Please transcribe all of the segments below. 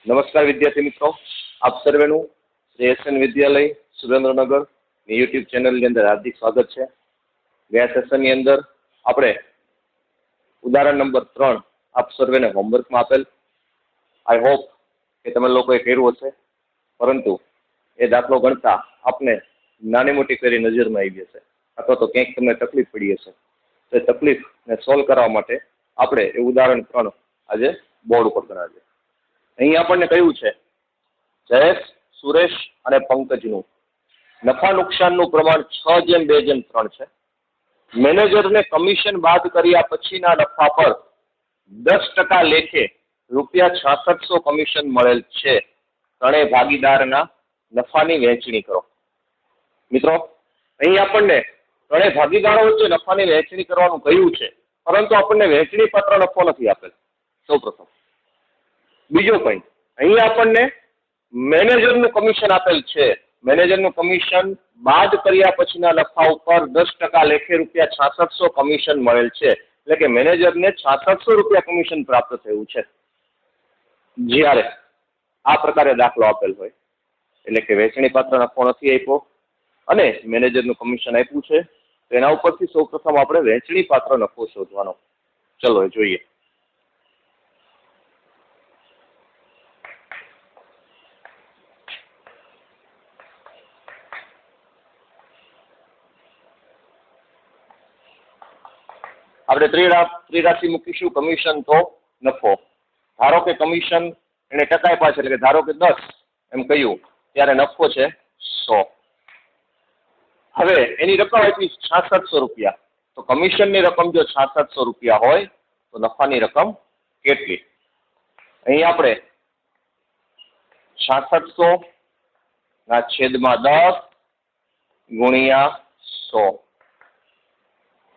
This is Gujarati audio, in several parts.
નમસ્કાર વિદ્યાર્થી મિત્રો, આપ સર્વેનું શ્રી એસએન વિદ્યાલય સુરેન્દ્રનગર ની યુટ્યુબ ચેનલની અંદર હાર્દિક સ્વાગત છે. ગયા સેશનની અંદર આપણે ઉદાહરણ નંબર 3 આપ સર્વેને હોમવર્કમાં આપેલ. આઈ હોપ કે તમે લોકોએ કર્યું હશે, પરંતુ એ દાખલો ગણતા આપને નાની મોટી કરી નજરમાં આવી હશે અથવા તો ક્યાંક તમને તકલીફ પડી હશે. તો એ તકલીફને સોલ્વ કરવા માટે આપણે એ ઉદાહરણ 3 આજે બોર્ડ ઉપર ગણાવીએ. અહીં આપણને કહ્યું છે જયેશ, સુરેશ અને પંકજનું નફા નુકસાનનું પ્રમાણ 6:2:3 છે. મેનેજરને કમિશન બાદ કર્યા પછીના નફા પર 10% લેખે ₹6600 કમિશન મળેલ છે. ત્રણેય ભાગીદારના નફાની વહેંચણી કરો. મિત્રો, અહીં આપણને ત્રણેય ભાગીદારો વચ્ચે નફાની વહેંચણી કરવાનું કહ્યું છે, પરંતુ આપણને વહેંચણી પત્ર નફો નથી આપેલ. સૌપ્રથમ બીજો પોઈન્ટ, અહીં આપણને મેનેજરનું કમિશન આપેલ છે. મેનેજરનું કમિશન બાદ કર્યા પછીના નફા ઉપર 10% લેખે ₹6600 કમિશન મળેલ છે. એટલે કે મેનેજરને ₹6600 કમિશન પ્રાપ્ત થયું છે. જ્યારે આ પ્રકારે દાખલો આપેલ હોય, એટલે કે વેચણી પાત્ર નફો નથી આપ્યો અને મેનેજરનું કમિશન આપ્યું છે, તો એના ઉપરથી સૌપ્રથમ આપણે વેચણી પાત્ર નફો શોધવાનો. ચલો જોઈએ. આપણે ત્રિરાશિ મૂકીશું, કમિશન તો નફો. ધારો કે કમિશન એને ટકા પાસે, એટલે કે ધારો કે 10 એમ કહ્યું, ત્યારે નફો છે 100. હવે એની રકમ આપી ₹6600. તો કમિશનની રકમ જો ₹6600 હોય તો નફાની રકમ કેટલી? અહીં આપણે 6600/10 ગુણ્યા 100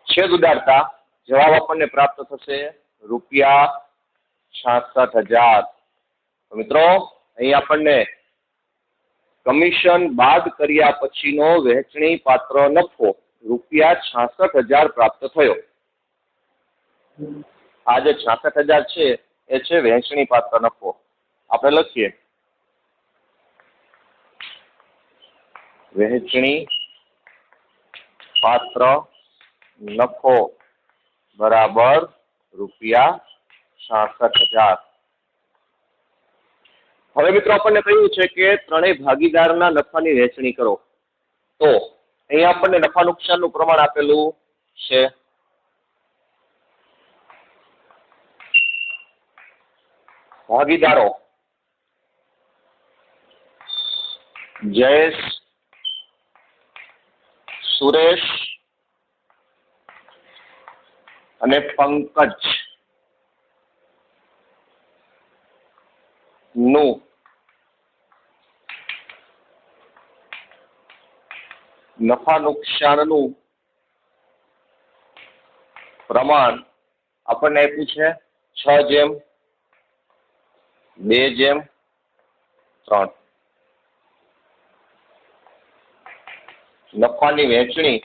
છેદ ઉડાડતા જવાબ આપણને પ્રાપ્ત થશે ₹66,000. તો મિત્રો, અહીં આપણને કમિશન બાદ કર્યા પછીનો વહેંચણી પાત્ર નફો ₹66,000 પ્રાપ્ત થયો. આ જે 66,000 છે એ છે વહેંચણી પાત્ર નફો. આપણે લખીએ વહેંચણી પાત્ર નફો બરાબર ₹66,000. હવે મિત્રો આપણને કહ્યું છે કે ત્રણેય ભાગીદારના નફાની વહેંચણી કરો. તો અહીં આપણને નફા નુકસાનનું પ્રમાણ આપેલું છે. ભાગીદારો જયેશ, સુરેશ અને પંકજ નું નફા નુકસાનનું પ્રમાણ આપણને આપ્યું છે 6:2:3. નફાની વહેંચણી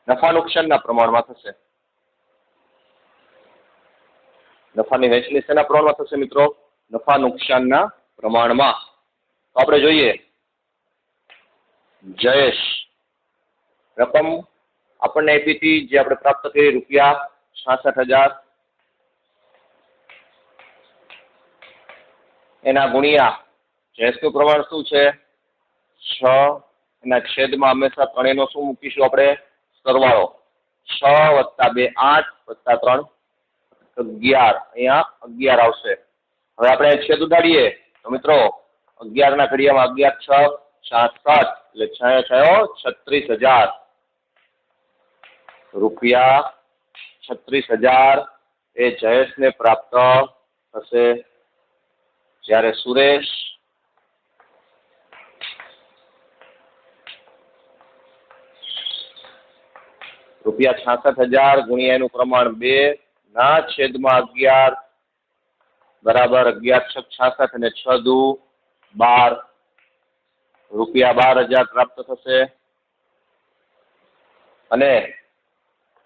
નફા નુકસાનના પ્રમાણમાં થશે. નફાની વહેંચણી શેના પ્રમાણમાં થશે મિત્રો? નફા નુકસાનના પ્રમાણમાં. તો આપણે જોઈએ, જયેશ રકમ આપણને આપી હતી, જે આપણે પ્રાપ્ત કરી ₹66,000. એના ગુણ્યા જયેશનું પ્રમાણ શું છે 6. એના છેદમાં હંમેશા ત્રણેયનો શું મૂકીશું આપણે? સરવાળો. 6 + 2 8 + 3 11. અહીંયા 11 આવશે. હવે આપણે છેદ ઉડાડીએ તો મિત્રો 11 ના ઘડિયામાં 11 × 6 = 66, એટલે 6 થયો ₹36,000. ₹36,000 એ જયેશને પ્રાપ્ત થશે. જ્યારે સુરેશ ₹66,000 ગુણ્યા એનું પ્રમાણ 2 ના છેદમાં 11 બરાબર 11 × 6 = 66 અને 6 દુ 12, ₹12,000 પ્રાપ્ત થશે. અને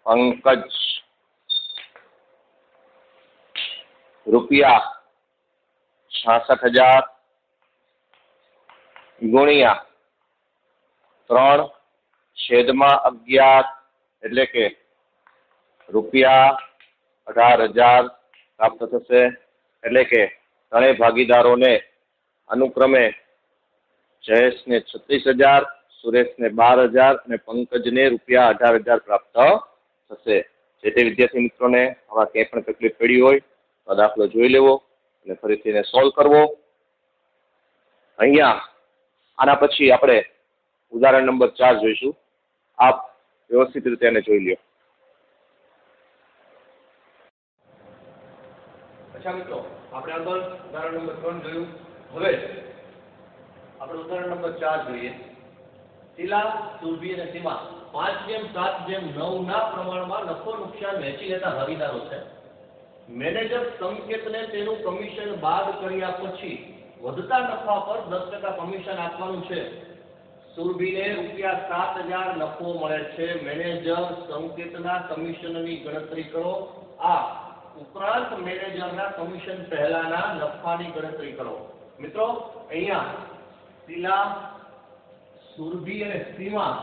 પંકજ ₹66,000 ગુણ્યા 3/11 એટલે કે ₹18,000 પ્રાપ્ત થશે. એટલે કે ત્રણેય ભાગીદારોને અનુક્રમે જયેશને 36,000, સુરેશને 12,000 અને પંકજને ₹18,000 પ્રાપ્ત થશે. જે તે વિદ્યાર્થી મિત્રોને આમાં ક્યાંય પણ તકલીફ પડી હોય તો દાખલો જોઈ લેવો અને ફરીથી એને સોલ્વ કરવો. અહીંયા આના પછી આપણે ઉદાહરણ નંબર 4 જોઈશું. આપ વ્યવસ્થિત રીતે એને જોઈ લ્યો. અચ્છા મિત્રો, આપણે આગળ ઉદાહરણ નંબર 3 જોયું. હવે આપણે ઉદાહરણ નંબર 4 જોઈએ. શીલા, સુરભી અને સીમા 5:7:9 ના પ્રમાણમાં નફો નુકસાન વહેંચી લેતા ભાગીદારો છે. મેનેજર સંકેતને તેનું કમિશન બાદ કર્યા પછી વધતા નફા પર 10% કમિશન આપવાનું છે. સુરભીને ₹7,000 નફો મળે છે. મેનેજર સંકેતના કમિશનની ગણતરી કરો. આ ઉપરાંત મેનેજરના કમિશન પહેલાના નફાની ગણતરી કરો. મિત્રો, અહીંયા શીલા, સુરભી અને સીમા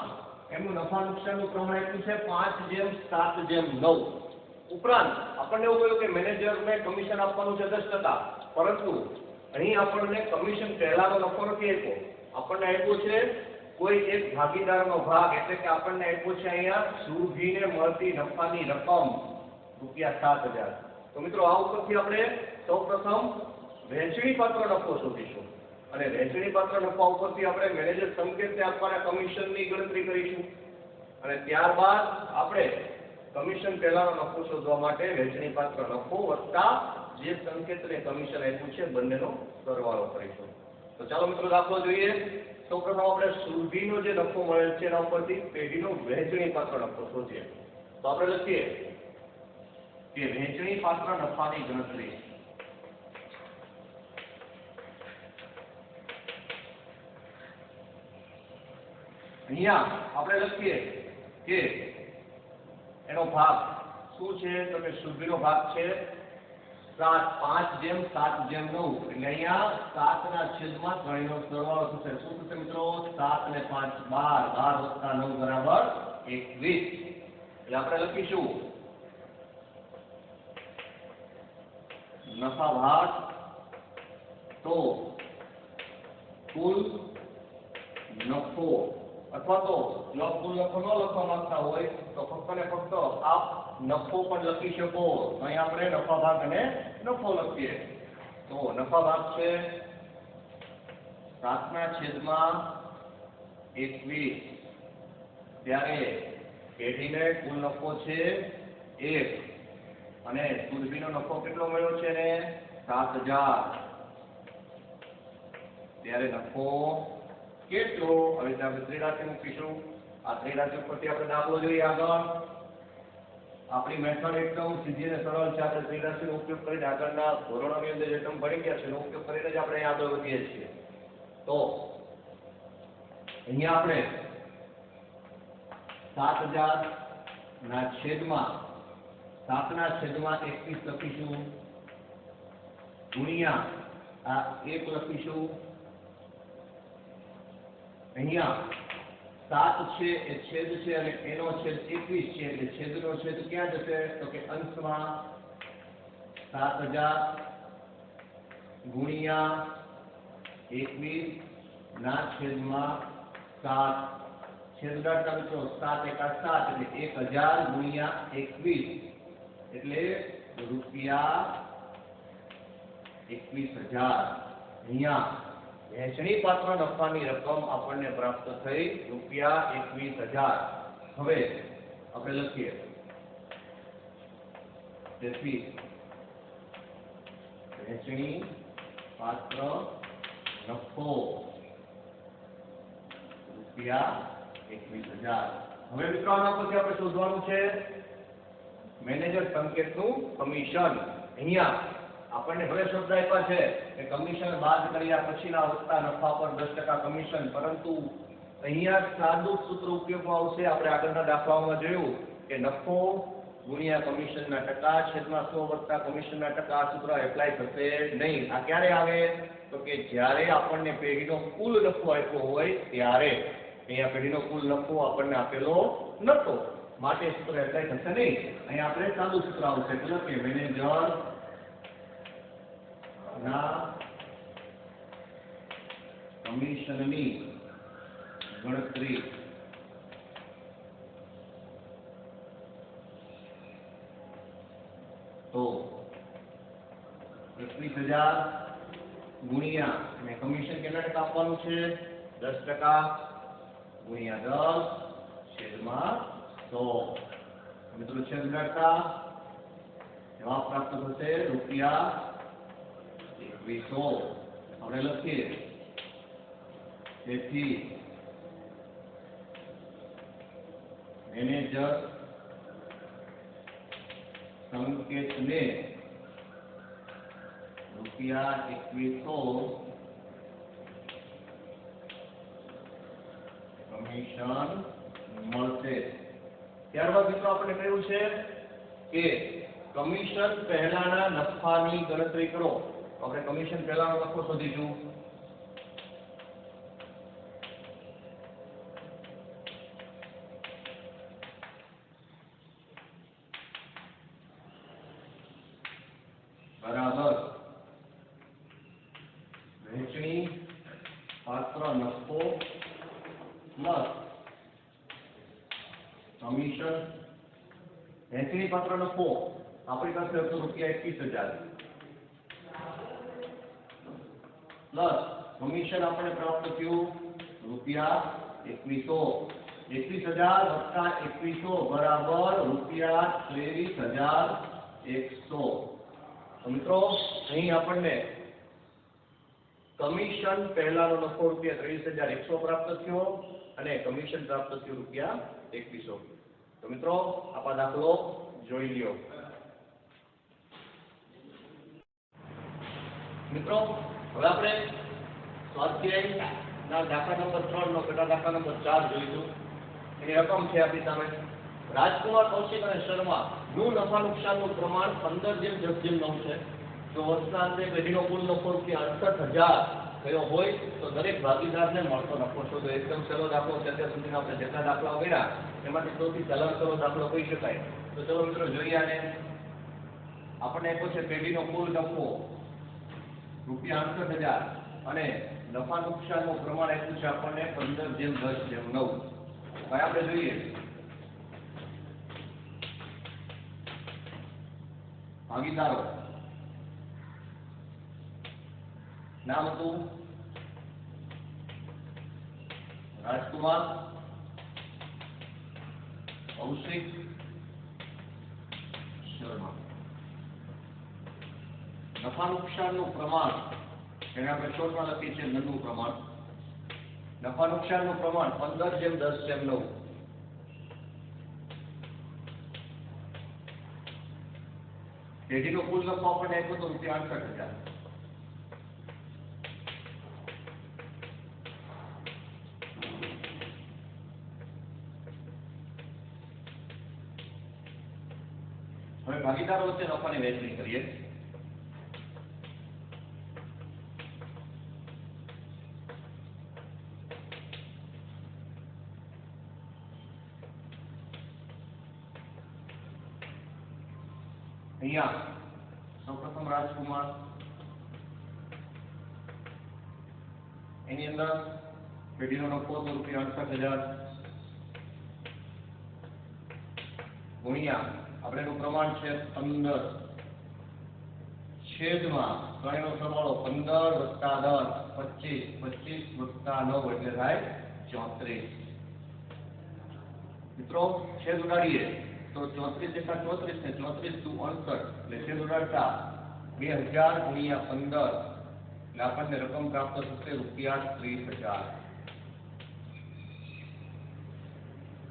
એમનું નફા નુકસાનનું પ્રમાણ એટલું છે 5:7:9. ઉપરાંત આપણને એવું કહ્યું કે મેનેજરને કમિશન આપવાનું છે 10%, પરંતુ અહીં આપણને કમિશન પહેલાનો નફો નથી આપ્યો. આપણને આપ્યો છે કોઈ એક ભાગીદારનો ભાગ, એટલે કે આપણને આપ્યો છે અહીંયા સુરભીને મળતી નફાની રકમ ₹7,000. તો મિત્રો, આ ઉપરથી આપણે સૌપ્રથમ વહેંચણી પાત્ર નફો શોધીશું અને વહેંચણી પાત્ર નફા ઉપરથી આપણે મેનેજર સંકેતને આપવાના કમિશનની ગણતરી કરીશું અને ત્યારબાદ આપણે કમિશન પહેલાનો નફો શોધવા માટે વહેંચણી પાત્ર નફો વત્તા જે સંકેતને કમિશન આપ્યું છે બંનેનો સરવાળો કરીશું. તો ચાલો મિત્રો, દાખલો જોઈએ. સૌપ્રથમ આપણે સુરભીનો જે નફો મળેલ છે એના ઉપરથી પેઢીનો વહેંચણી પાત્ર નફો શોધીએ. તો આપણે લખીએ કે વહેંચણી પાત્ર નફાની ગણતરી. અહીંયા આપણે લખીએ કે એનો ભાગ શું છે, તો કે સુરભીનો ભાગ છે 5:7:9. એટલે અહીંયા 7/3 નો સરવાળો થશે. શું થશે મિત્રો? 7 ને 5 12, 12 + 9 = 21. એટલે આપણે લખીશું નફા ભાગ તો કુલ નફો, અથવા તો જો કુલ નફો ન લખવા માંગતા હોય તો ફક્ત ને ફક્ત આપ નફો પણ લખી શકો. અહીં આપણે નફા ભાગ અને નફો લખીએ. તો નફા ભાગ છે 7/21. ત્યારે પેઢીને કુલ નફો છે 1 અને સુરભીનો નફો કેટલો મળ્યો છે ને 7,000. ત્યારે નફો કેટલો? હવે આપણે ત્રિરાશી મૂકીશું. આ ત્રિરાશી ઉપરથી આપણે દાખલો જોઈએ. આગળ આપણી મેથડ એકદમ સીધી અને સરળ છે. આપણે ત્રિરાશીનો ઉપયોગ કરીને આગળના ધોરણોની અંદર જે તમે ભણી ગયા છે એનો ઉપયોગ કરીને જ આપણે આગળ વધીએ છીએ. તો અહીંયા આપણે 7,000/7/21 લખીશું ગુણ્યા આ 1 લખીશું. અહીંયા 7 છે એ છેદ છે અને એનો છેદ 21 છે, એટલે છેદનો છેદ ક્યાં જશે? તો કે અંશમાં 7,000 ગુણ્યા 21/7. છેદગાંઠના મિત્રો 7 × 7 એટલે 1,000 ગુણ્યા 21 એટલે ₹21,000. અહીંયા વહેંચણી પાત્ર નફાની રકમ આપણને પ્રાપ્ત થઈ ₹21,000. હવે આપણે લખીએ તેથી વહેંચણી પાત્ર નફો ₹21,000. હવે મિત્રો આના પછી આપણે શોધવાનું છે મેનેજર સંકેતનું કમિશન. અહીંયા આપણને ભલે શબ્દ આપ્યા છે કે કમિશન બાદ કર્યા પછીના વધતા નફા પર 10% કમિશન, પરંતુ અહીંયા સાદું સૂત્ર ઉપયોગમાં આવશે. આપણે આગળના દાખલાઓમાં જોયું કે નફો ગુણ્યા કમિશનના ટકા છેદમાં 100 વત્તા કમિશનના ટકા. આ સૂત્ર એપ્લાય થશે નહીં. આ ક્યારે આવે? તો કે જ્યારે આપણને પેઢીનો કુલ નફો આપ્યો હોય ત્યારે. અહીંયા પેઢીનો કુલ નફો આપણને આપેલો નતો, માટે સૂત્ર એપ્લાય થશે નહીં. અહીંયા આપણે ચાલુ સૂત્ર આવશે, એટલે કે મેનેજર ના કમિશનની ગણતરી તો 21,000 ગુણ્યા અને કમિશન કેટલા ટકા આપવાનું છે? 10% ગુણ્યા 10 છેદમાં 100. મિત્રો છેદ ઉડાડતા જવાબ પ્રાપ્ત થશે રૂપિયા 2100. આપણે લખીએ તેથી મેનેજર સંકેતને રૂપિયા 2100 કમિશન મળશે. ત્યારબાદ મિત્રો આપણે કહ્યું છે કે કમિશન પહેલાના નફાની ગણતરી કરો. આપણે કમિશન પહેલાનો નફો શોધીશું. બરાબર વહેંચણી પાત્ર નફો પ્લસ કમિશન. વહેંચણી પાત્ર નફો આપણી પાસે હતો રૂપિયા 21,000 પ્લસ કમિશન આપણે પ્રાપ્ત થયું રૂપિયા 2100. 21,000 વત્તા 2100 બરાબર રૂપિયા 23,100. મિત્રો અહીં આપણને કમિશન પહેલાનો નફો રૂપિયા 23,100 પ્રાપ્ત થયો અને કમિશન પ્રાપ્ત થયું રૂપિયા 2100. તો મિત્રો આ દાખલો જોઈ લ્યો. મિત્રો હવે આપણે સ્વાધ્યાયના દાખલા નંબર 3 નો પેટા દાખલા નંબર 4 જોઈશું. એની રકમ છે આપણી સામે. રાજકુમાર, કૌશિક અને શર્મા નું નફા નુકસાનનું પ્રમાણ 15:10:9 છે. જો વર્ષના અંતે પેઢીનો કુલ નફો રૂપિયા 68,000 થયો હોય તો દરેક ભાગીદારને મળતો નફો શોધો. એકદમ સહેલો દાખલો છે. અત્યાર સુધી આપણે જેટલા દાખલાઓ કર્યા એમાંથી સૌથી સહેલો દાખલો કહી શકાય. તો ચલો મિત્રો જોઈએ આને. આપણને આપ્યો છે પેઢીનો કુલ નફો રૂપિયા 68,000 અને નફા નુકસાનનું પ્રમાણ આપ્યું છે આપણને 15:10:9. ભાઈ આપણે જોઈએ ભાગીદારો. નામ હતું રાજકુમાર, કૌશિક, શર્મા. નફા નુકસાનનું પ્રમાણ એને આપણે શોર્ટમાં લખીએ છીએ નનું પ્રમાણ. નફા નુકસાનનું પ્રમાણ 15:10:9. પેઢીનો કુલ નફો આપણને આપ્યો તો રૂપિયા 68,000. હવે ભાગીદારો વચ્ચે નફાની વહેંચણી કરીએ. અહીંયા સૌપ્રથમ રાજકુમાર, એની અંદર પેઢીનો નફો તો રૂપિયા 68,000 ગુણ્યા આપણે એનું પ્રમાણ છે 15 છેદમાં ત્રણેયનો સરવાળો 15 વત્તા 10 25 વત્તા 9 એટલે થાય 34. મિત્રો છેદ ઉડાડીએ તો 34 એકા 34 ને 34 દુ 68 એટલે છેદ ઉડાડતા 2000 ગુણ્યા 15 એટલે આપણને રકમ પ્રાપ્ત થશે રૂપિયા 30,000.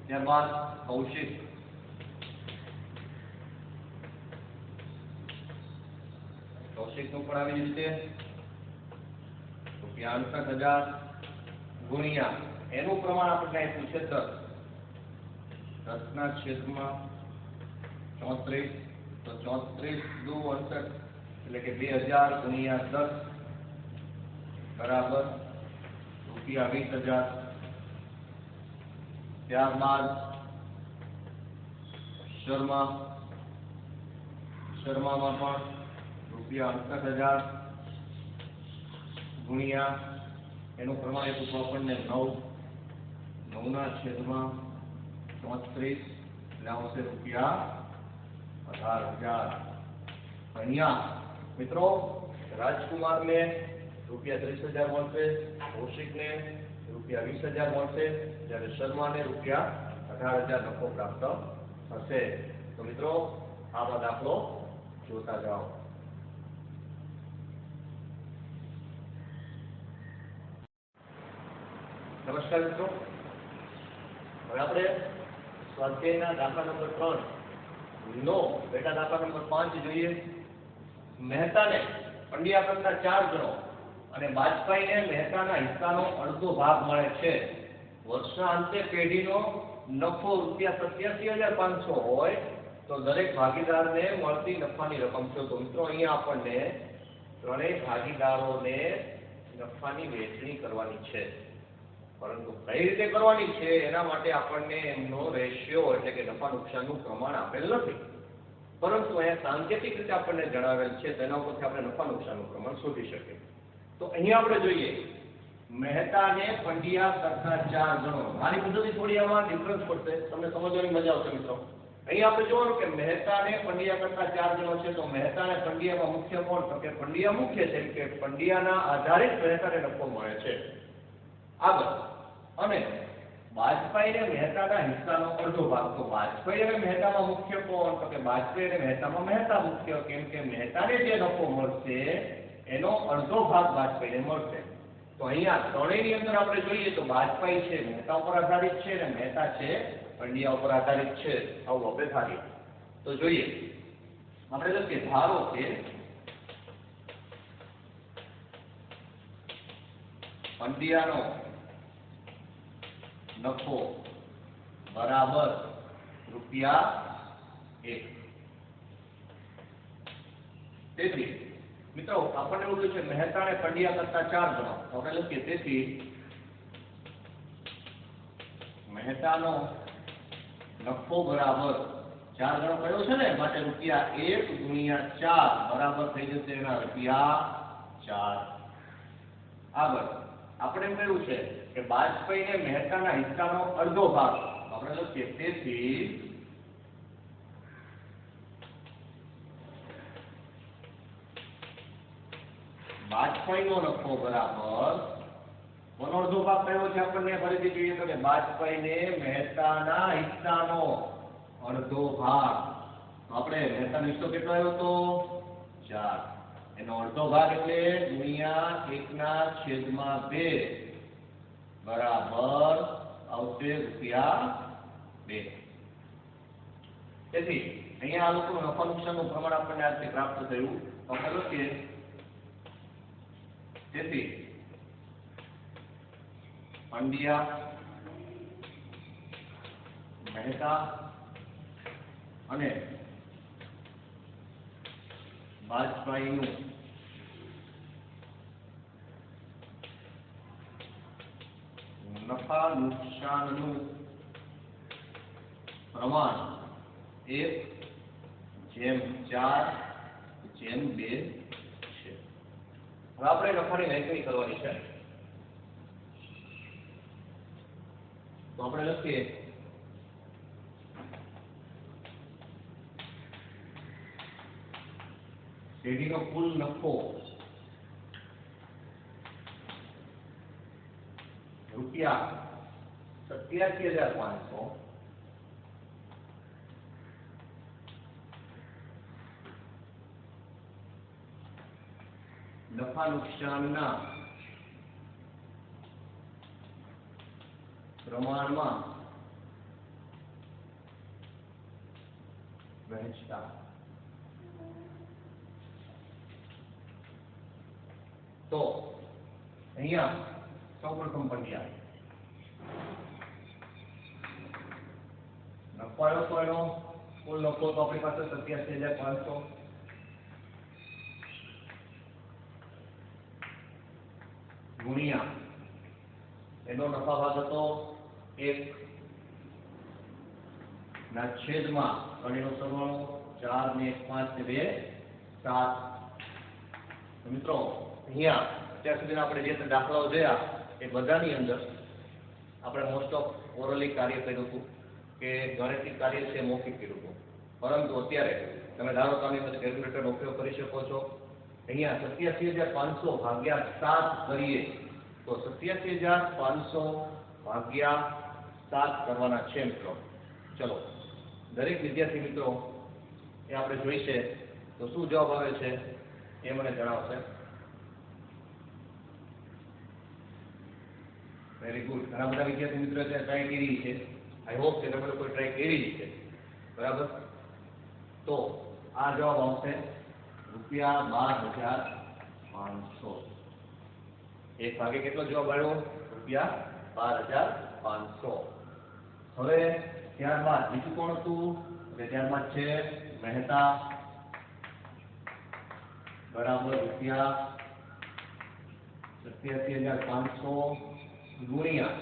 ત્યારબાદ કૌશિક. કૌશિકનું પણ આવી રીતે રૂપિયા 68,000 ગુણ્યા એનું પ્રમાણ આપણને આપ્યું છે 10. 10 ના છેદમાં 34, તો 34 દુ 68 એટલે કે 2000 ગુણ્યા 10 બરાબર રૂપિયા 20,000. ત્યારબાદ શર્મામાં પણ રૂપિયા 68,000 ગુણ્યા એનું પ્રમાણ એટલું તો આપણને 9 છેદમાં 34 એટલે આવશે રૂપિયા 18,000. અહીંયા મિત્રો રાજકુમારને રૂપિયા 30,000 મળશે, કૌશિકને રૂપિયા 20,000 મળશે, જ્યારે શર્માને રૂપિયા 18,000 નફો પ્રાપ્ત થશે. તો મિત્રો આ દાખલો જોતા જાઓ. નમસ્કાર મિત્રો, હવે આપણે સ્વાધ્યાયના દાખલા નંબર 3 નો પેટા દાખલા નંબર 5 જોઈએ. મહેતાને પંડ્યા કરતા 4 ગણો અને બાજપાઈને મહેતાના હિસ્સાનો અડધો ભાગ મળે છે. વર્ષના અંતે પેઢીનો નફો રૂપિયા 87,500 હોય તો દરેક ભાગીદારને મળતી નફાની રકમ શોધો. મિત્રો અહીંયા આપણને ત્રણેય ભાગીદારોને નફાની વહેંચણી કરવાની છે, પરંતુ કઈ રીતે કરવાની છે એના માટે આપણને એમનો રેશિયો એટલે કે નફા નુકસાનનું પ્રમાણ આપેલ નથી, પરંતુ અહીંયા સાંકેતિક રીતે આપણને જણાવેલ છે. તેના ઉપરથી આપણે નફા નુકસાનનું પ્રમાણ શોધી શકીએ. તો અહીંયા આપણે જોઈએ મહેતાને પંડ્યા કરતા 4 ગણો. મારી પદ્ધતિ થોડી આમાં ડિફરન્સ પડશે, તમને સમજવાની મજા આવશે મિત્રો. અહીંયા આપણે જોવાનું કે મહેતાને પંડ્યા કરતા 4 ગણો છે, તો મહેતાને પંડ્યામાં મુખ્ય કોણ? તો કે પંડ્યા મુખ્ય છે, કે પંડ્યાના આધારિત મહેતાને નફો મળે છે. આગળ અને બાજપાઈને મહેતાના હિસ્સાનો અડધો ભાગ. તો બાજપાઈ અને મહેતામાં મુખ્ય કોણ? તો કે બાજપાઈ અને મહેતામાં મહેતા મુખ્ય, કેમ કે મહેતાને જે નફો મળશે એનો અડધો ભાગ બાજપાઈને મળશે. તો અહીંયા ત્રણેયની અંદર આપણે જોઈએ તો બાજપાઈ છે મહેતા ઉપર આધારિત છે અને મહેતા છે પંડ્યા ઉપર આધારિત છે. આવું આપણે ધારીએ તો જોઈએ આપણે લખીએ ધારો કે પંડ્યાનો નફો બરાબર રૂપિયા 1. તેથી મિત્રો આપણને એવું કહ્યું છે મહેતાને પંડ્યા કરતા 4 ગણો, તો આપણે લખીએ તેથી મહેતાનો નફો બરાબર 4 ગણો કયો છે ને, માટે રૂપિયા 1 ગુણ્યા 4 બરાબર થઈ જશે એના રૂપિયા 4. આગળ આપણે એમ કહ્યું છે કે બાજપાઈને મહેતાના હિસ્સાનો અડધો ભાગ, આપણે લખીએ તેથી બાજપાઈનો નફો બરાબર કોનો અડધો ભાગ કયો છે આપણને ફરીથી જોઈએ તો કે બાજપાઈને મહેતાના હિસ્સાનો અડધો ભાગ. તો આપણે મહેતાનો હિસ્સો કેટલો આવ્યો તો 4, એનો અડધો ભાગ એટલે ગુણ્યા 1/2 બરાબર આવશે રૂપિયા 2. તેથી અહીંયા આ લોકોનું નફા નુકસાનનું પ્રમાણ આપણને આજથી પ્રાપ્ત થયું. તો આપણે લખીએ તેથી પંડ્યા મહેતા અને બાજપાઈનું નફા નુકસાનનું પ્રમાણ 1/4/2 છે. હવે આપણે નફાની વહેંચણી કરવાની છે, તો આપણે લખીએ પેઢીનો કુલ નફો રૂપિયા 87,500 નફા નુકસાનના પ્રમાણમાં વહેંચતા. તો અહીંયા સૌપ્રથમ પંડ્યા નફો આવ્યો તો એનો કુલ નફો તો આપણી પાસે 87,500 ગુણ્યા એનો નફા ભાગ હતો 1 ના છેદમાં ત્રણેયનો સરવાળો 4 ને 1 5 ને 2 7. મિત્રો અહીંયા અત્યાર સુધીના આપણે જે દાખલાઓ જોયા એ બધાની અંદર આપણે મોસ્ટ ઓફ ઓરલી કાર્ય કર્યું હતું કે ગાણિતિક કાર્ય છે મૌખિક કર્યું હતું, પરંતુ અત્યારે તમે ધારો કે આની અંદર કેલ્ક્યુલેટરનો ઉપયોગ કરી શકો છો. અહીંયા 87,500 ભાગ્યા 7 કરીએ તો 87,500 ભાગ્યા 7 કરવાના છે મિત્રો. ચલો દરેક વિદ્યાર્થી મિત્રો એ આપણે જોઈશે તો શું જવાબ આવે છે એ મને જણાવશે. Very good. ઘણા બધા વિદ્યાર્થી મિત્રો ટ્રાય કરી છે. આઈ હોપ કે તમે લોકો ટ્રાય કરી છે, બરાબર. તો આ જવાબ આવશે ₹12,500. એક ભાગે કેટલો જવાબ આવ્યો? ₹12,500. હવે ત્યારબાદ બીજું કોણ હતું? ત્યારબાદ છે મહેતા બરાબર ₹87,500 ગુણ્યા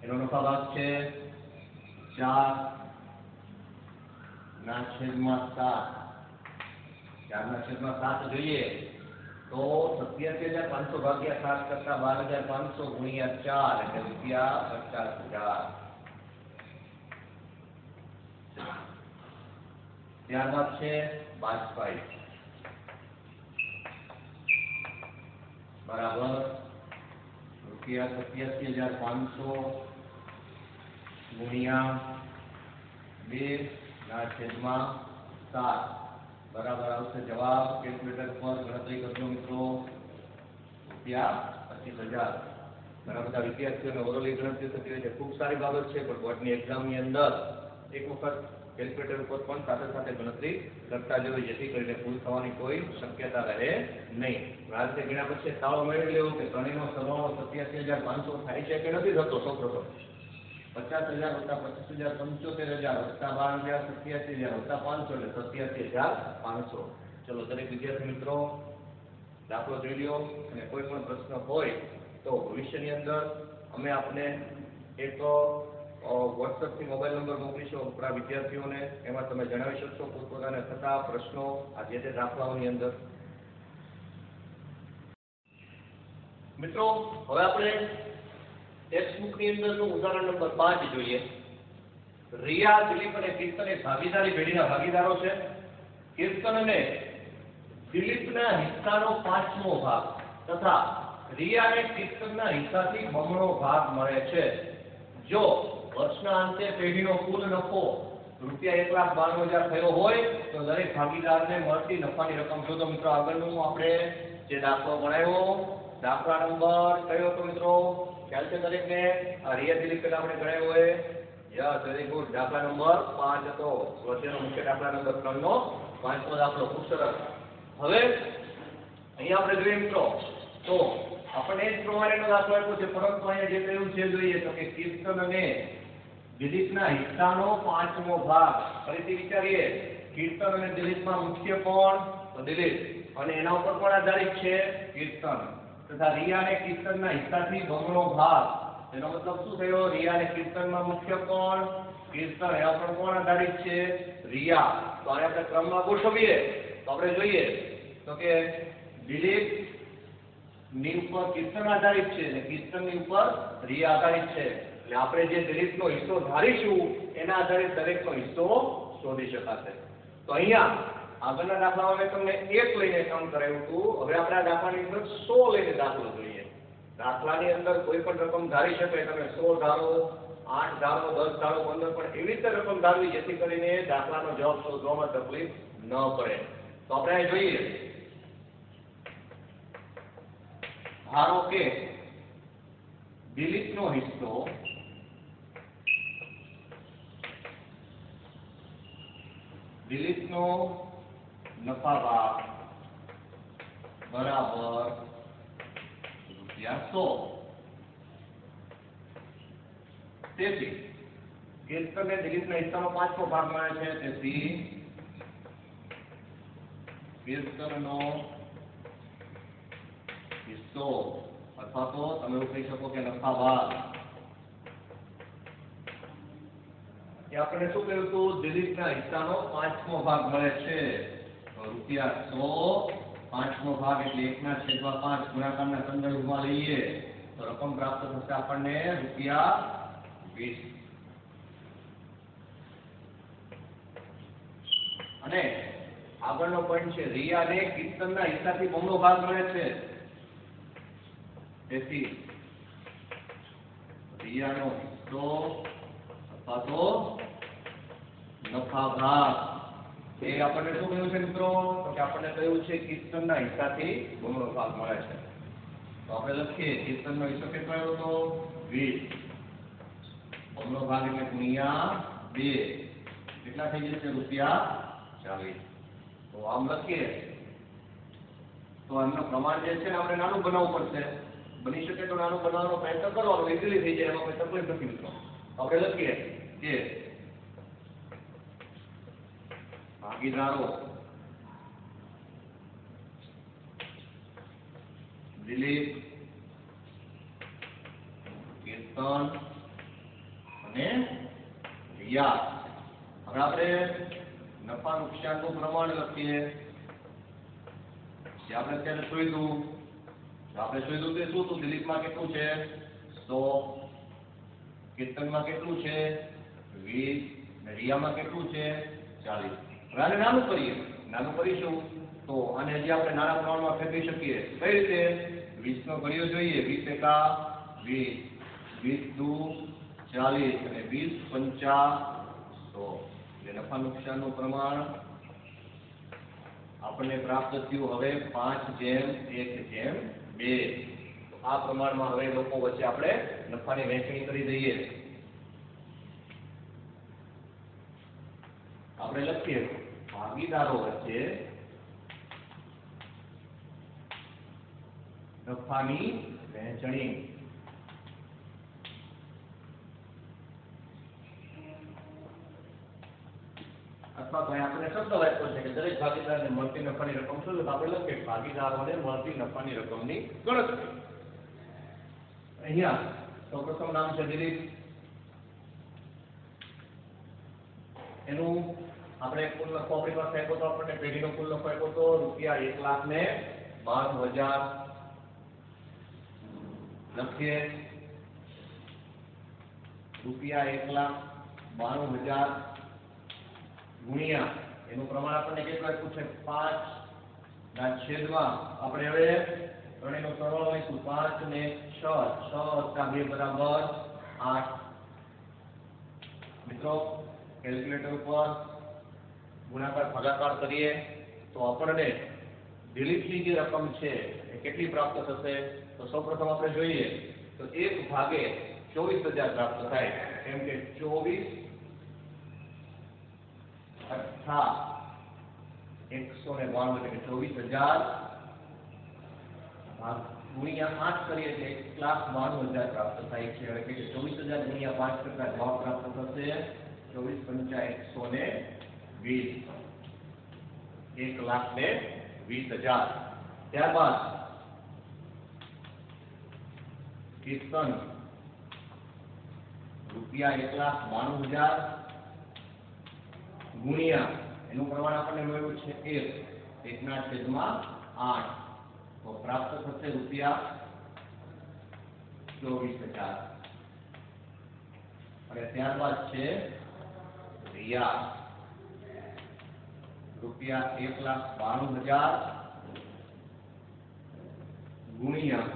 એનો નફા ભાગ છે 4 ના છેદમાં 7. 4 ના છેદમાં 7 જોઈએ તો 87,500 ભાગ્યા 7 કરતા 12,500 ગુણ્યા 4 એટલે ₹50,000. ત્યારબાદ છે બાજપાઈ બરાબર ₹87,500 ગુણ્યા 2 ના છેદમાં 7 બરાબર આવશે જવાબ. કેલ્ક્યુલેટર પર ગણતરી કરજો મિત્રો. ₹25,000. ઘણા બધા વિદ્યાર્થીઓને ઓરલી ગણતરી થતી હોય છે, ખૂબ સારી બાબત છે, પણ બોર્ડની એક્ઝામની અંદર એક વખત કેલ્ક્યુલેટર ઉપર પણ સાથે સાથે ગણતરી કરતા જવું, જેથી કરીને ભૂલ થવાની કોઈ શક્યતા રહે નહીં. રાજ્ય ગણ્યા પછી તાળો મેળવી લેવો કે ત્રણેયનો સરવાળો 87,500 થાય છે કે નથી થતો. સૌપ્રથમ 50,000 વત્તા 25,000 75,000 વત્તા 12,000 87,000 વત્તા 500 એટલે 87,500. ચલો દરેક વિદ્યાર્થી મિત્રો દાખલો જોઈ લ્યો, અને કોઈ પણ પ્રશ્ન હોય તો ભવિષ્યની અંદર અમે આપને એક વોટ્સએપથી મોબાઈલ નંબર મોકલીશું આપણા વિદ્યાર્થીઓને. એમાં તમે જણાવી શકશો પોતપોતાને થતા પ્રશ્નો આ જે તે દાખલાઓની અંદર. મિત્રો હવે આપણે ટેક્સ્ટબુકની અંદરનું ઉદાહરણ નંબર 5 જોઈએ. રિયા, દિલીપ અને કીર્તન એ ભાગીદારી પેઢીના ભાગીદારો છે. કીર્તન અને દિલીપના હિસ્સાનો 5મો ભાગ તથા રિયાને કીર્તનના હિસ્સાથી બમણો ભાગ મળે છે. જો વર્ષના અંતે પેઢીનો કુલ નફો ₹1,92,000 થયો હોય તો દરેક ભાગીદારને મળતી નફાની રકમ શોધો. મિત્રો આગળનું આપણે જે દાખલો ગણાવ્યો, દાખલા નંબર કયો હતો મિત્રો? ખ્યાલ છે દરેકને? આ રિયા દિલીપ પેલા આપણે ગણાવ્યો હોય. Yes, very good. દાખલા નંબર 5 હતો. સ્વાધ્યાયનો મુખ્ય દાખલા નંબર 3 નો 5મો દાખલો. ખૂબ સરસ. હવે અહીંયા આપણે જોઈએ મિત્રો તો આપણને જ પ્રમાણેનો દાખલો આપ્યો છે, પરંતુ અહીંયા જે કહ્યું છે જોઈએ તો કે કીર્તન અને દિલીપના હિસ્સાનો 5મો ભાગ. ફરીથી વિચારીએ, કીર્તન અને દિલીપમાં મુખ્ય કોણ? તો દિલીપ, અને એના ઉપર પણ આધારિત છે કીર્તન. તથા રિયા અને કીર્તનના હિસ્સાથી બમણો ભાગ. એનો મતલબ શું થયો? રિયા અને કીર્તનમાં મુખ્ય કોણ? કીર્તન. એના પર કોણ આધારિત છે? રિયા. તો આને આપણે ક્રમમાં ગોઠવીએ તો આપણે જોઈએ તો કે દિલીપ ની ઉપર કીર્તન આધારિત છે અને કીર્તનની ઉપર રિયા આધારિત છે. એટલે આપણે જે દિલીપનો હિસ્સો ધારીશું એના આધારે દરેકનો હિસ્સો શોધી શકાશે. તો અહીંયા આગળના દાખલામાં મેં તમને 1 લઈને કામ કરાવ્યું હતું. હવે આપણે આ દાખલાની અંદર 100 લઈને દાખલો જોઈએ. દાખલાની અંદર કોઈ પણ રકમ ધારી શકે. તમે 100 ધારો, 8 ધારો, 10 ધારો, 15, પણ એવી રીતે રકમ ધારવી જેથી કરીને દાખલાનો જવાબ શોધવામાં તકલીફ ન પડે. તો આપણે અહીં જોઈએ, ધારો કે દિલીપનો હિસ્સો દિલીપનો નફા ભાગ બરાબર ₹100. તેથી કીર્તનને દિલીપના હિસ્સાનો 5મો ભાગ મળે છે, તેથી કીર્તનનો હિસ્સો અથવા તો તમે એવું કહી શકો કે નફા ભાગ. એ આપણે શું કહ્યું હતું? દિલીપના હિસ્સાનો 5મો ભાગ મળે છે. તો ₹100 5મો ભાગ એટલે 1/5 ગુણાકારના સંદર્ભમાં લઈએ તો રકમ પ્રાપ્ત થશે આપણને ₹20. અને આગળનો પોઈન્ટ છે, રિયાને કીર્તનના હિસ્સાથી બમણો ભાગ મળે છે, તેથી રિયાનો હિસ્સો અથવા તો નફા ભાગ એ આપણને શું કહ્યું છે મિત્રો? તો કે આપણને કહ્યું છે કીર્તનના હિસ્સાથી બમણો ભાગ મળે છે. તો આપણે લખીએ કીર્તનનો હિસ્સો કેટલો આવ્યો હતો? 20. બમણો ભાગ એટલે ગુણ્યા 2 કેટલા થઈ જશે? ₹40. તો આમ લખીએ તો એમનું પ્રમાણ જે છે ને આપણે નાનું બનાવવું પડશે. બની શકે તો નાનું બનાવવાનો પ્રયત્ન કરવાનો, ઇઝીલી થઈ જાય, એમાં કોઈ તકલીફ નથી મિત્રો. આપણે લખીએ કે ભાગીદારો દિલીપ, કીર્તન અને રિયા. હવે આપણે નફા નુકસાનનું પ્રમાણ લખીએ. જે આપણે અત્યારે શોધ્યું તે શું હતું? દિલીપમાં કેટલું છે? 100. કીર્તનમાં કેટલું છે? 20. અને રિયામાં કેટલું છે? 40. હવે આને નાનું કરીશું તો આને હજી આપણે નાના પ્રમાણમાં ફેરવી શકીએ. કઈ રીતે? 20 નો ઘડિયો જોઈએ. 20 એકા 20, 20 દુ 40 અને 20 પંચા 100. એટલે નફા નુકસાનનું પ્રમાણ આપણને પ્રાપ્ત થયું હવે 5:1:2. તો આ પ્રમાણમાં હવે લોકો વચ્ચે આપણે નફાની વહેંચણી કરી દઈએ. આપણે લખીએ ભાગીદારો વચ્ચે નફાની વહેંચણી. અથવા તો આપણે શબ્દ વાક્યો છે કે દરેક ભાગીદારને મળતી નફાની રકમ શું છે? આપણે લખીએ ભાગીદારોને મળતી નફાની રકમની ગણતરી. અહીંયા સૌપ્રથમ નામ છે દિલીપ. એનું આપણે કુલ નફો આપણી પાસે આપ્યો તો આપણને પેઢીનો કુલ નફો આપ્યો તો ₹1,92,000. લખીએ ₹1,92,000 ગુણ્યા એનું પ્રમાણ આપણને કેટલું આપ્યું છે? 5/6. આપણે હવે ત્રણેયનો સરવાળો લઈશું. 5 ને 6, 6 + 2 બરાબર 8. મિત્રો કેલ્ક્યુલેટર ઉપર ગુણાકાર ભાગાકાર કરીએ તો આપણને દિલીપની જે રકમ છે એ કેટલી પ્રાપ્ત થશે? તો સૌપ્રથમ આપણે જોઈએ તો 1/24,000 પ્રાપ્ત થાય. કેમ કે 24 8 192 એટલે 24,000 ગુણ્યા 8 કરીએ એટલે 1,92,000 પ્રાપ્ત થાય છે. એટલે કે 24,000 ગુણ્યા 5 કરતા જવાબ પ્રાપ્ત થશે 24 પંચા 120. 1,20,000. ત્યારબાદ કીર્તન ₹1,92,000 ગુણ્યા એનું પ્રમાણ આપણને મળ્યું છે 1/8. તો પ્રાપ્ત થશે ₹24,000. અને ત્યારબાદ છે રિયા. ₹1,92,000 ગુણ્યા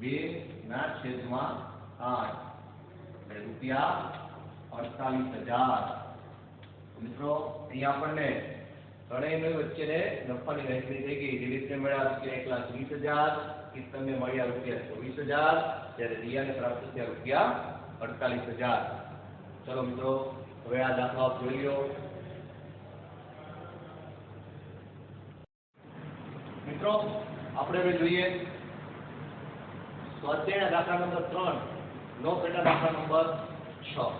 2/8 એટલે ₹48,000. મિત્રો અહીંયા આપણને ત્રણેયની વચ્ચે નફાની વહેંચણી થઈ ગઈ. દિલીપને મળ્યા ₹1,20,000, કીર્તનને મળ્યા ₹24,000, જ્યારે રિયાને પ્રાપ્ત થયા ₹48,000. ચલો મિત્રો હવે આ દાખલો આપ જોઈ લો. મિત્રો આપણે હવે જોઈએ સ્વાધ્યાયના દાખલા નંબર 3 નો પેટા દાખલા નંબર 6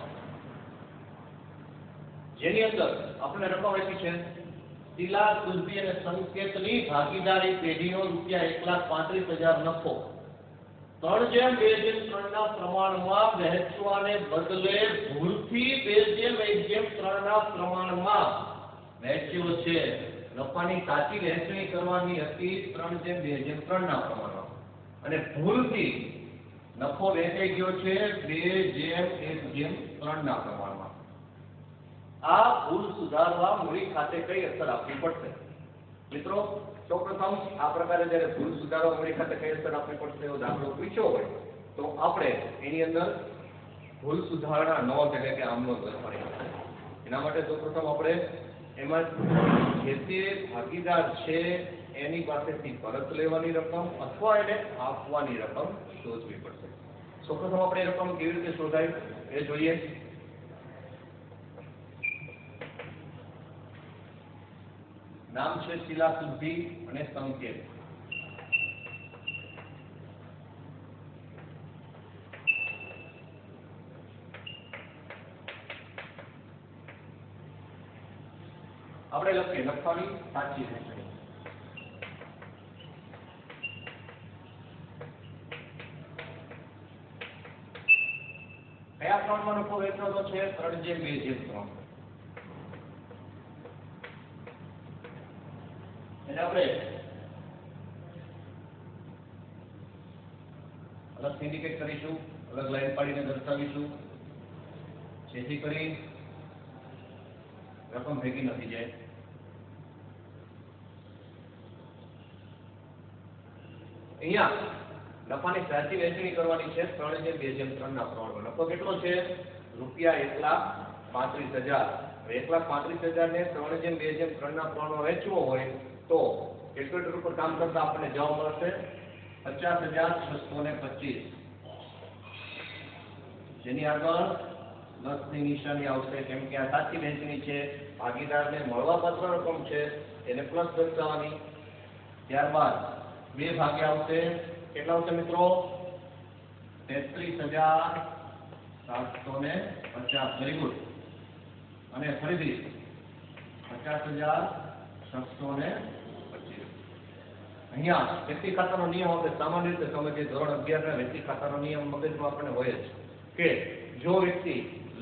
જેની અંદર આપણે રકમ આપી છે શીલા સુરભી અને સંકેતની ભાગીદારી પેઢીનો ₹1,35,000 નફો 3:2:3 ના પ્રમાણમાં વહેંચવાને બદલે ભૂલથી 2:1:3 ના પ્રમાણમાં વહેંચ્યો છે. નફાની સાચી વહેંચણી કરવાની હતી 3:2:3 ના પ્રમાણમાં અને ભૂલથી નફો વહેંચાઈ ગયો છે 2:1:3 ના પ્રમાણમાં. આ ભૂલ સુધારવા મૂડી ખાતે કઈ અસર આપવી પડશે? મિત્રો, સૌપ્રથમ આ પ્રકારે જ્યારે ભૂલ સુધારવા મૂડી ખાતે કઈ અસર આપવી પડશે એવો દાખલો પૂછ્યો હોય તો આપણે એની અંદર ભૂલ સુધારણા નોંધ એટલે કે આમનો લખવાની છે. એના માટે સૌપ્રથમ આપણે એમાં જે તે ભાગીદાર છે એની પાસેથી પરત લેવાની રકમ અથવા એને આપવાની રકમ શોધવી પડશે. સૌપ્રથમ આપણે એ રકમ કેવી રીતે શોધાય એ જોઈએ. નામ છે શીલા સુરભી અને સંકેત. આપણે લખીએ નફાની સાચી વહેંચણી. કયા પ્રમાણમાં નફો વહેંચવાનો છે? 3:2:3. એને આપણે અલગ ઇન્ડિકેટ કરીશું, અલગ લાઈન પાડીને દર્શાવીશું જેથી કરી રકમ ભેગી નથી જાય. અહીંયા નફાની સાચી વહેંચણી કરવાની છે 3:2:3 ના પ્રમાણમાં. નફો કેટલો છે? ₹1,35,000. 1,35,000 ને 3:2:3 ના પ્રમાણમાં વહેંચવો હોય તો કેલ્ક્યુલેટર ઉપર કામ કરતા આપણને જવાબ મળશે 50,625. જેની આગળ પ્લસની નિશાની આવશે કેમ કે આ સાચી વહેંચણી છે. ભાગીદારને મળવાપાત્ર રકમ છે એને પ્લસ દર્શાવવાની. ત્યારબાદ 2 ભાગે આવશે. કેટલા આવશે મિત્રો? 33,750. Very good. અને ફરીથી 50,625. અહીંયા વ્યક્તિ ખાતાનો નિયમ આપણે સામાન્ય રીતે સમજીએ. ધોરણ 11 ના વ્યક્તિ ખાતાનો નિયમ મગજમાં આપણને હોય જ કે જો વ્યક્તિ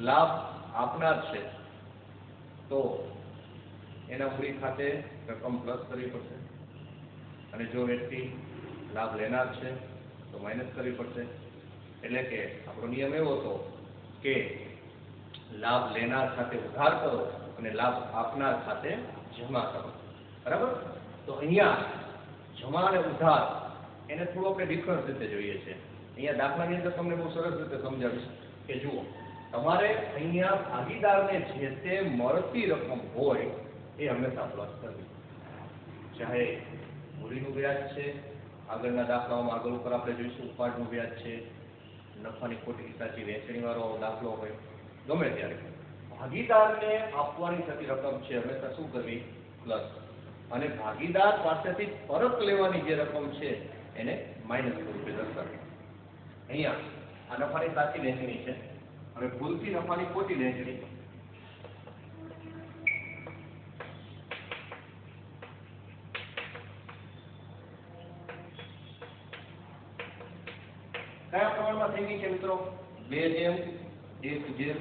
લાભ આપનાર છે તો એના મૂડી ખાતે રકમ પ્લસ કરવી પડશે અને જો વ્યક્તિ લાભ લેનાર છે તો માઇનસ કરવી પડશે. એટલે કે આપણો નિયમ એવો હતો કે લાભ લેનાર ખાતે ઉધાર કરો અને લાભ આપનાર ખાતે જમા કરો. બરાબર? તો અહીંયા જમા અને ઉધાર એને થોડું આપણે ડિફરન્સ રીતે જોઈએ છે. અહીંયા દાખલાની અંદર તમને બહુ સરસ રીતે સમજાવીશ કે જુઓ, તમારે અહીંયા ભાગીદારને જે તે મળતી રકમ હોય એ હંમેશા પ્લસ કરવી. ચાહે મૂડીનું વ્યાજ છે, આગળના દાખલાઓમાં આગળ ઉપર આપણે જોઈશું ઉપાડનું વ્યાજ છે, નફાની ખોટી સાચી વહેંચણીવાળો દાખલો હોય, ગમે ત્યારે ભાગીદારને આપવાની થતી રકમ છે હંમેશા શું કરવી? પ્લસ. અને ભાગીદાર પાસેથી પરત લેવાની જે રકમ છે એને માઇનસ સ્વરૂપે દર્શાવી. અહીંયા આ નફાની સાચી વહેંચણી છે. હવે ભૂલથી નફાની ખોટી વહેંચણી. કયા પ્રમાણમાં થઈ ગઈ છે મિત્રો? 2:1:3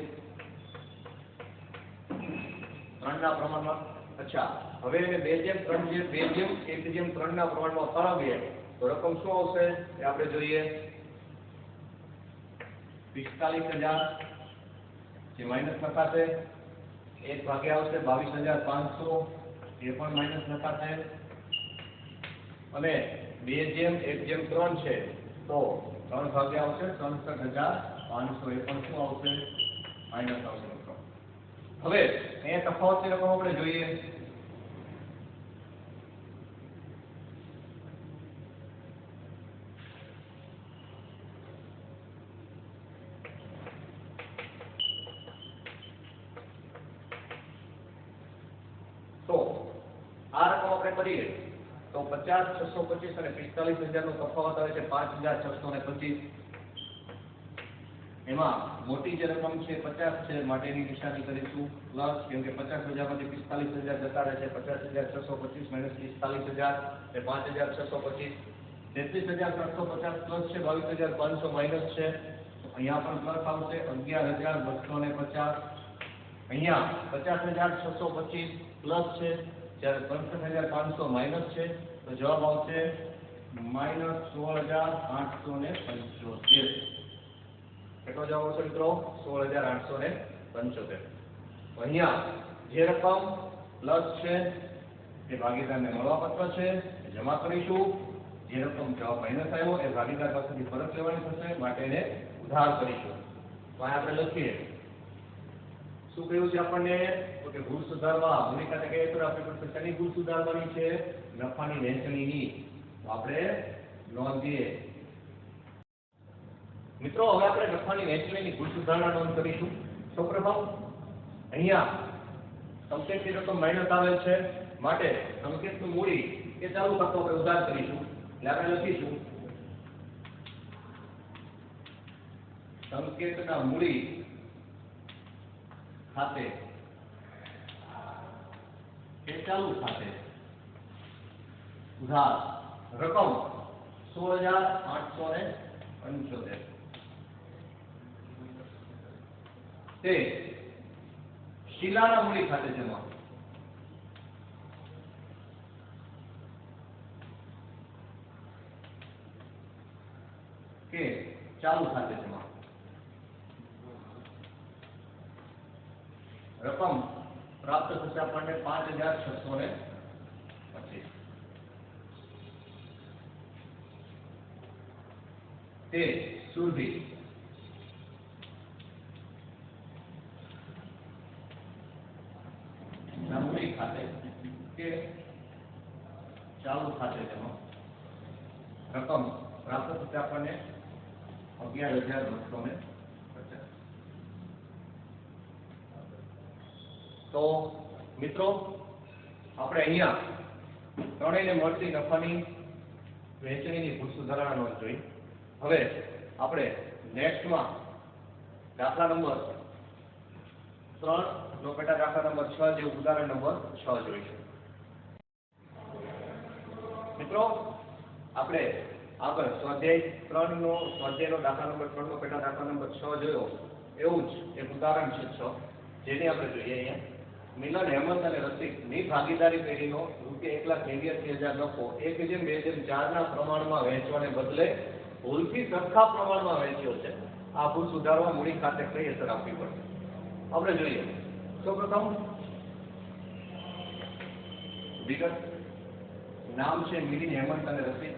ના પ્રમાણમાં. અચ્છા, હવે એને 2:1:3 ના પ્રમાણમાં ફાળવીએ તો રકમ શું આવશે એ આપણે જોઈએ. 45,000 જે માઇનસ લખાશે. 1 ભાગે આવશે 22,500 એ પણ માઇનસ લખાશે. અને 2:1:3 છે તો 3 ભાગે આવશે 63,500 એ પણ શું આવશે? માઇનસ આવશે મિત્રો. હવે અહીંયા તફાવતની રકમ આપણે જોઈએ. તો આ રકમ આપણે કરીએ તો 50,625 અને 45,000 નો તફાવત આવે છે 5,625. એમાં મોટી જે રકમ છે 50 છે માટેની નિશાની કરીશું પ્લસ, કેમ કે 50,000 માંથી 45,000 જતા રહે છે, 50,625 માઇનસ 45,000 એ 5,625, 33,750 પ્લસ છે, 22,500 માઇનસ છે, તો અહીંયા પણ પ્લસ આવશે 11,250, અહીંયા 50,625 પ્લસ છે, જ્યારે 65,500 માઇનસ છે, તો જવાબ આવશે -16,875. કેટલો જવાબ આવશે મિત્રો? 16,875. અહીંયા જે રકમ પ્લસ છે એ ભાગીદારને મળવાપત્ર છે, એ જમા કરીશું. જે રકમ જવાબ માઇનસ આવ્યો એ ભાગીદાર પાસેથી પરત લેવાની થશે, માટે એને ઉધાર કરીશું. તો અહીં આપણે લખીએ શું કહ્યું છે આપણને? તો કે ભૂલ સુધારવા મૂડી ખાતે કઈ તો આપણી પાસે શેની ભૂલ સુધારવાની છે? નફાની વહેંચણીની. તો આપણે નોંધીએ મિત્રો. હવે આપણે નફાની વહેંચણીની ભૂલ સુધારણા નોંધ કરીશું. સૌપ્રથમ અહીંયા સંકેતની રકમ માઇનસ આવેલ છે, માટે સંકેતનું મૂડી એ ચાલુ ખાતું આપણે ઉધાર કરીશું. એટલે આપણે લખીશું સંકેતના મૂડી ખાતે એ ચાલુ ખાતે ઉધાર રકમ 16,875 તે શિલાના મૂડી ખાતે જમા. કે ચાલુ ખાતે જમા. રકમ પ્રાપ્ત થશે આપણને 5,625. તે સુરભી મૂડી ખાતે કે ચાલુ ખાતે જમા. રકમ પ્રાપ્ત થશે આપણને 11,250. તો મિત્રો આપણે અહીંયા ત્રણેયને મળતી નફાની વહેંચણીની ભૂલ સુધારણા નોંધ જોઈ. હવે આપણે નેક્સ્ટમાં દાખલા નંબર 3 નો પેટા દાખલા નંબર 6 જે ઉદાહરણ નંબર 6 જોઈશું. મિત્રો આપણે આગળ સ્વાધ્યાય 3 નો સ્વાધ્યાયનો દાખલા નંબર 3 નો પેટા દાખલા નંબર 6 જોયો, એવું જ એક ઉદાહરણ છે 6, જેની આપણે જોઈએ અહીંયા. મિલન, હેમંત અને રસિકની ભાગીદારી પેઢીનો ₹1,89,000 નફો 1:2:4 ના પ્રમાણમાં વહેંચવાને બદલે ભૂલથી સરખા પ્રમાણમાં વહેંચ્યો છે. આ ભૂલ સુધારવા મૂડી ખાતે કઈ અસર આપવી પડશે? આપણે જોઈએ. સૌપ્રથમ વિગત. નામ છે મિલિન, હેમંત અને રસિક.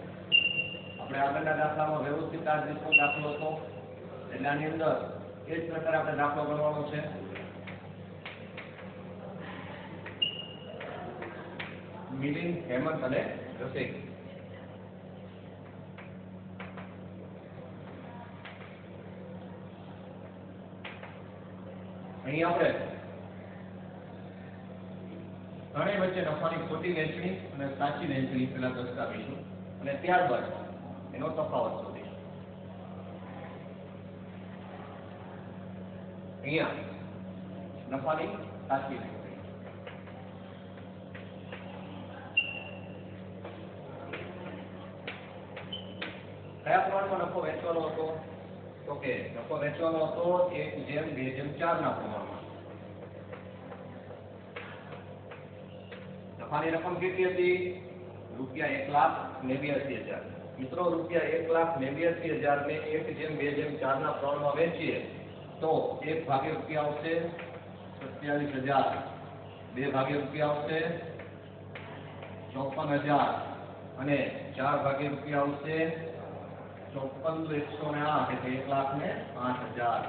આપણે આગળના દાખલામાં વ્યવસ્થિત આ રીતનો દાખલો હતો, એટલે આની અંદર એ જ પ્રકારે આપણે દાખલો ગણવાનો છે. મિલિન, હેમંત અને રસિક. અહીં આપણે ત્રણેય વચ્ચે નફાની ખોટી વહેંચણી અને સાચી વહેંચણી પહેલા દર્શાવીશું, અને ત્યારબાદ એનો તફાવત શોધીશું. અહીંયા નફાની સાચી વહેંચણી. કયા પ્રમાણમાં નફો વેચવાનો હતો? તો કે નફો વેચવાનો હતો 1:2:4 ના પ્રમાણમાં. નફાની રકમ કેટલી હતી? ₹1,89,000. મિત્રો ₹1,89,000 ને 1:2:4 ના પ્રમાણમાં વેચીએ તો 1 ભાગે રૂપિયા આવશે 27,000, 2 ભાગે રૂપિયા આવશે 54,000 અને 4 ભાગે રૂપિયા આવશે 54,108 એટલે 1,08,000.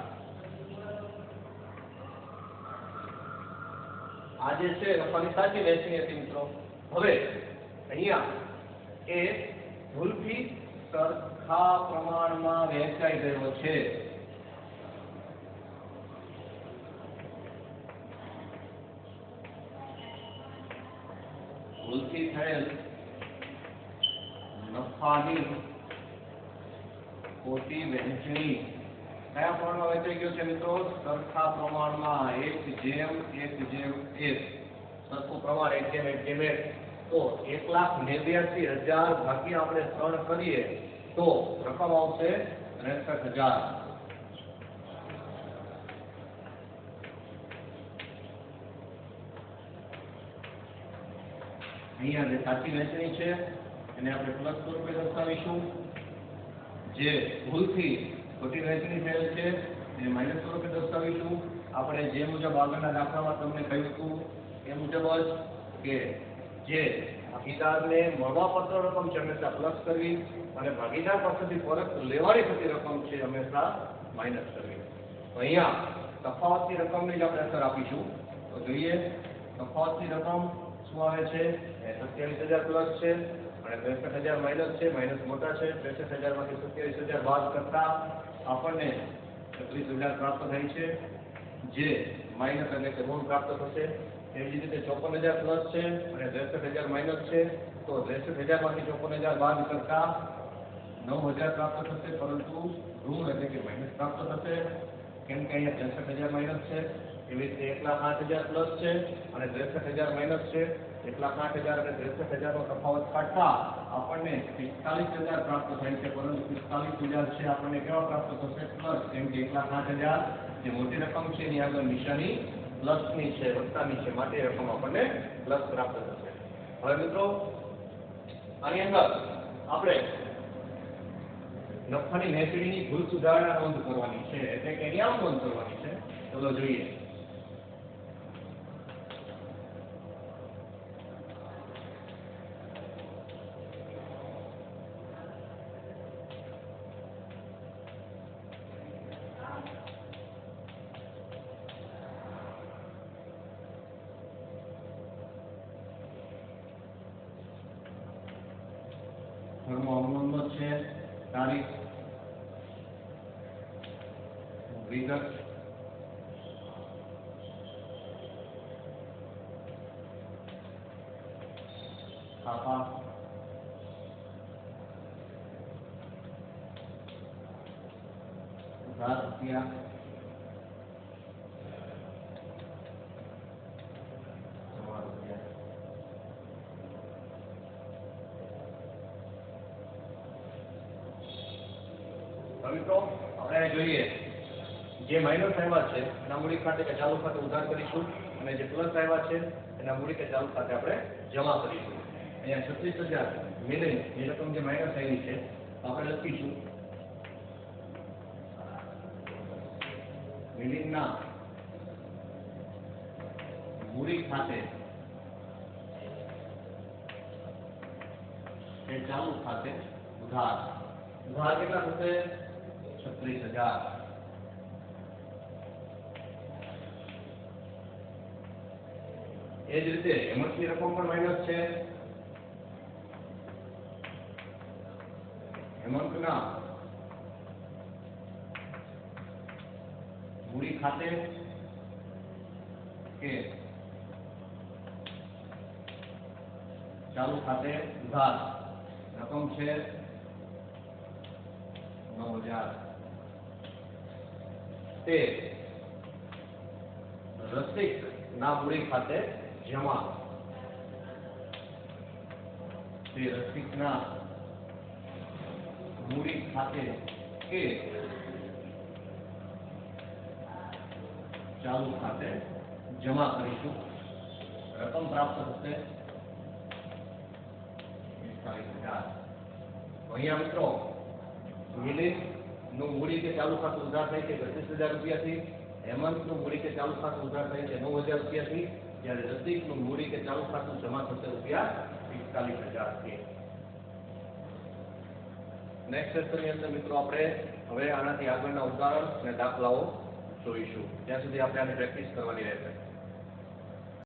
આ જે છે નફાની સાચી વહેંચણી હતી મિત્રો. હવે અહીંયા એ ભૂલથી સરખા પ્રમાણમાં વહેંચાઈ ગયો છે. ભૂલથી થયેલ નફાની ખોટી વહેંચણી કયા પ્રમાણમાં વહેંચાઈ ગયો છે મિત્રો? સરખા પ્રમાણમાં 1:1:1 સરખું પ્રમાણ 1:1:1 તો 1,89,000 ભાગ્યા આપણે 3 કરીએ તો રકમ આવશે 63,000. અહીંયા જે સાચી વહેંચણી છે એને આપણે પ્લસ સ્વરૂપે દર્શાવીશું. જે ભૂલથી ખોટી વહેંચણી થયેલ છે એને માઇનસ સ્વરૂપે દર્શાવીશું. આપણે જે મુજબ આગળના દાખલામાં તમને કહ્યું હતું એ મુજબ જ કે જે ભાગીદારને મળવાપાત્ર રકમ છે હંમેશા પ્લસ કરવી અને ભાગીદાર પાસેથી પરત લેવાની થતી રકમ છે હંમેશા માઇનસ કરવી. તો અહીંયા તફાવતની રકમની જ આપણે અસર આપીશું. તો જોઈએ તફાવતની રકમ શું આવે છે? 27,000 પ્લસ છે અને 63,000 માઇનસ છે. માઇનસ મોટા છે. 63,000 માંથી 27,000 બાદ કરતા આપણને 36,000 પ્રાપ્ત થાય છે, જે માઇનસ એટલે કે ઋણ પ્રાપ્ત થશે. એવી જ રીતે 54,000 પ્લસ છે અને 63,000 માઇનસ છે. તો 63,000 માંથી 54,000 બાદ કરતા 9,000 પ્રાપ્ત થશે, પરંતુ ઋણ એટલે કે માઇનસ પ્રાપ્ત થશે, કેમ કે અહીંયા 63,000 માઇનસ છે. એવી રીતે 1,08,000 પ્લસ છે અને 63,000 માઇનસ છે. 1,08,000 અને 63,000 નો તફાવત કાઢતા આપણને 45,000 પ્રાપ્ત થાય છે, પરંતુ 45,000 છે આપણને કેવા પ્રાપ્ત થશે? પ્લસ, કેમ કે 1,08,000 જે મોટી રકમ છે એની આગળ નિશાની પ્લસની છે, વત્તાની છે, માટે રકમ આપણને પ્લસ પ્રાપ્ત થશે. હવે મિત્રો આની અંદર આપણે નફાની વહેંચણીની ભૂલ સુધારણા નોંધ કરવાની છે, એટલે કે નિયમ નોંધ કરવાની છે. ચલો જોઈએ. ઘરનો અવનંબર છે, તારીખ, વિગત, છાપા, ઉધાર રૂપિયા, જમા રૂપિયા. મિત્રો આપણે જોઈએ જે માઇનસ આવ્યા છે એના મૂડી ખાતે કે ચાલુ ખાતે ઉધાર કરીશું અને જે પ્લસ આવ્યા છે એના મૂડી કે ચાલુ ખાતે આપણે જમા કરીશું. અહીંયા 36,000 મિલિયન જે રકમ જે માઇનસ આવી છે આપણે લખીશું મિલિયનના મૂડી ખાતે કે ચાલુ ખાતે ઉધાર. ઉધાર કેટલા થશે? 36,000. એ જ રીતે હેમંતની રકમ પણ માઇનસ છે. હેમંતના મૂડી ખાતે કે ચાલુ ખાતે ઉધાર રકમ છે 9,000. તે રસિક ના મૂડી ખાતે જમા. તે રસિક ના મૂડી ખાતે કે ચાલુ ખાતે જમા કરીશું. રકમ પ્રાપ્ત થશે 45,000. અહીંયા મિત્રો મિલિંદ નું મૂડી કે ચાલુ ખાતું ઉધાર થાય છે 25,000 રૂપિયાથી. હેમંત નું મૂડી કે ચાલુ ખાતું ઉધાર થાય છે 9,000 રૂપિયાથી. જ્યારે રસિક નું મૂડી કે ચાલુ ખાતું જમા થશે ₹45,000 થી. નેક્સ્ટ સેશનની અંદર મિત્રો આપણે હવે આનાથી આગળના ઉદાહરણ અને દાખલાઓ જોઈશું. ત્યાં સુધી આપણે આની પ્રેક્ટિસ કરવાની રહેશે.